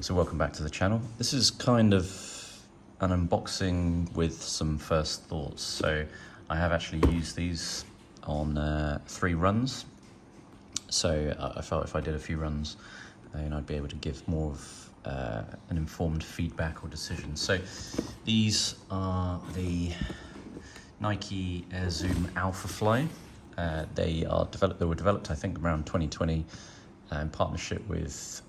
So welcome back to the channel. This is kind of an unboxing with some first thoughts. So I have actually used these on 3 runs. So I felt if I did a few runs, I'd be able to give more of an informed feedback or decision. So these are the Nike Air Zoom Alphafly. They were developed, I think, around 2020 in partnership with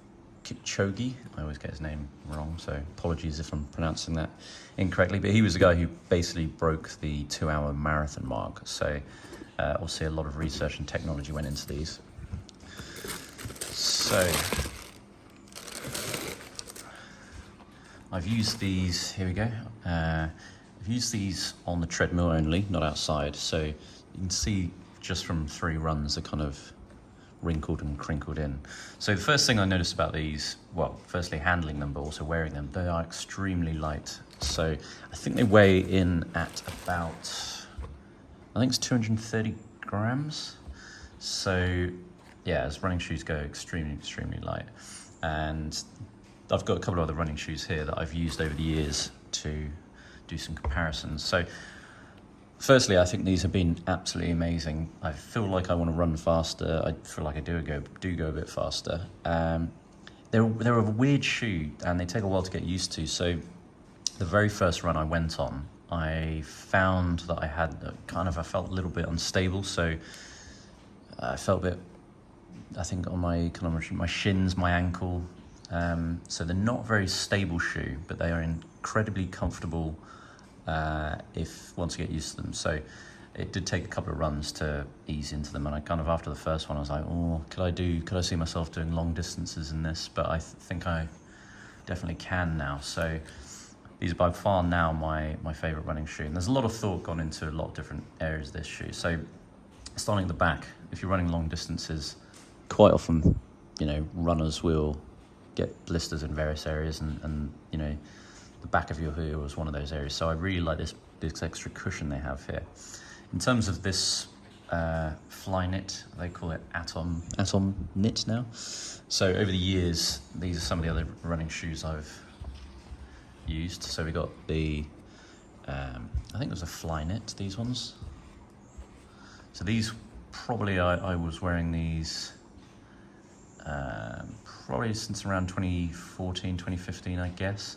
Kipchoge. I always get his name wrong, so apologies if I'm pronouncing that incorrectly, but he was the guy who basically broke the 2-hour marathon mark. So obviously a lot of research and technology went into these. So I've used these, here we go. I've used these on the treadmill only, not outside. So you can see just from 3 runs, they're kind of wrinkled and crinkled in. So the first thing I noticed about these, well, firstly handling them, but also wearing them, they are extremely light. So I think they weigh in at about, I think it's 230 grams. So yeah, as running shoes go, extremely light. And I've got a couple of other running shoes here that I've used over the years to do some comparisons. So firstly, I think these have been absolutely amazing. I feel like I want to run faster. I feel like I do go a bit faster. They're a weird shoe, and they take a while to get used to. So the very first run I went on, I found that I felt a little bit unstable. So I felt a bit, I think, on my shins, my ankle. So they're not a very stable shoe, but they are incredibly comfortable once you get used to them. So it did take a couple of runs to ease into them, and I kind of, after the first one, I was like, oh, could I see myself doing long distances in this? But I think I definitely can now. So these are by far now my favorite running shoe, and there's a lot of thought gone into a lot of different areas of this shoe. So starting at the back, if you're running long distances, quite often, runners will get blisters in various areas, and the back of your heel is one of those areas. So I really like this extra cushion they have here. In terms of this fly knit, they call it Atom knit now. So over the years, these are some of the other running shoes I've used. So we got the, I think it was a fly knit, these ones. So these, probably I was wearing these probably since around 2014, 2015, I guess.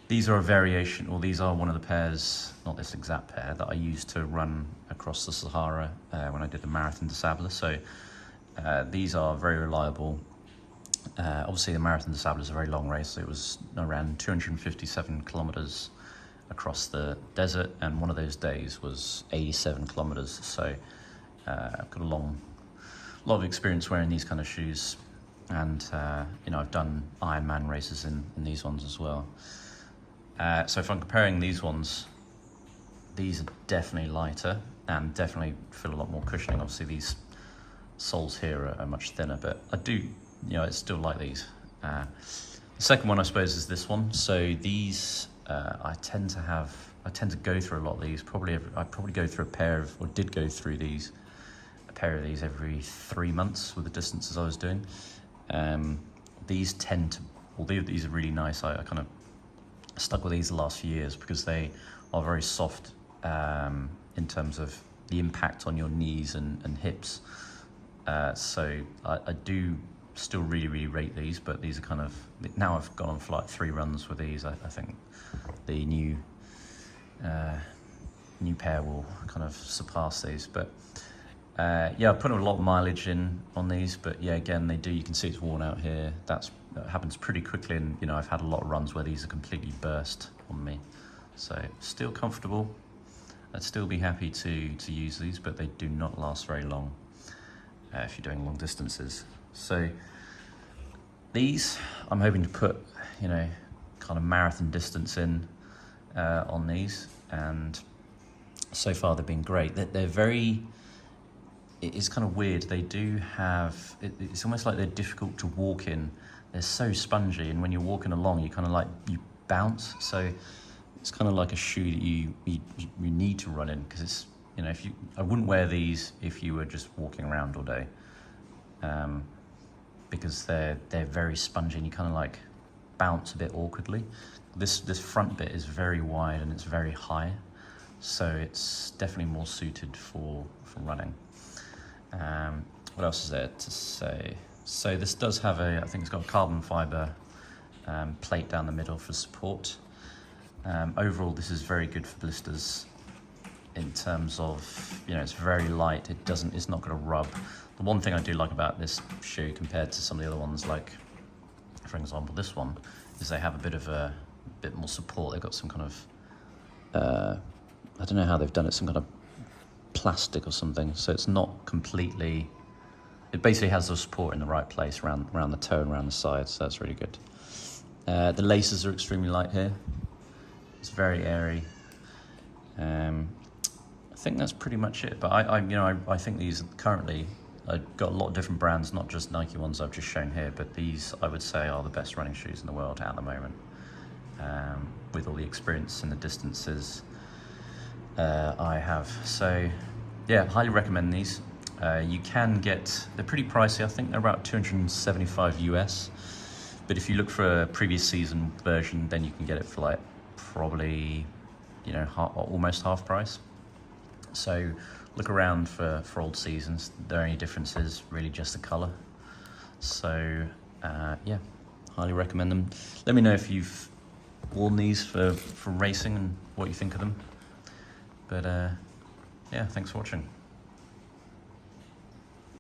These are a variation, or these are one of the pairs, not this exact pair, that I used to run across the Sahara when I did the Marathon des Sables. So these are very reliable. Obviously the Marathon des Sables is a very long race. So it was around 257 kilometers across the desert, and one of those days was 87 kilometers. So I've got a lot of experience wearing these kind of shoes. And I've done Ironman races in these ones as well. So if I'm comparing these ones, these are definitely lighter and definitely feel a lot more cushioning. Obviously these soles here are much thinner, but I still like these. The second one, I suppose, is this one. So these, I tend to go through a lot of these. I probably go through did go through a pair of these every 3 months with the distances I was doing. These these are really nice. I kind of stuck with these the last few years because they are very soft in terms of the impact on your knees and hips. So I do still really rate these, but these are kind of, now I've gone on for like 3 runs with these. I think the new pair will kind of surpass these. But yeah, I've put a lot of mileage in on these, but yeah, again, you can see it's worn out here. That happens pretty quickly, and I've had a lot of runs where these are completely burst on me. So still comfortable. I'd still be happy to use these, but they do not last very long if you're doing long distances. So these, I'm hoping to put, kind of marathon distance in on these, and so far they've been great. They're very, it's kind of weird. They do have, it's almost like they're difficult to walk in. They're so spongy, and when you're walking along, you kind of you bounce. So it's kind of like a shoe that you need to run in, because it's, I wouldn't wear these if you were just walking around all day, because they're very spongy, and you kind of bounce a bit awkwardly. This front bit is very wide and it's very high, so it's definitely more suited for running. What else is there to say? So this does have I think it's got a carbon fiber plate down the middle for support. Overall, this is very good for blisters in terms of, it's very light. It's not going to rub. The one thing I do like about this shoe compared to some of the other ones, like for example this one, is they have a bit more support. They've got some kind of I don't know how they've done it, some kind of plastic or something, so it's not completely, it basically has the support in the right place around the toe and around the side, so that's really good. The laces are extremely light here. It's very airy. I think that's pretty much it, but I think these currently, I've got a lot of different brands, not just Nike ones I've just shown here, but these I would say are the best running shoes in the world at the moment, with all the experience and the distances I have. So yeah, highly recommend these. You can get, they're pretty pricey. I think they're about 275 US, but if you look for a previous season version, then you can get it for like probably almost half price. So look around for old seasons. The only difference is really just the color. So yeah, highly recommend them. Let me know if you've worn these for racing and what you think of them. But yeah, thanks for watching.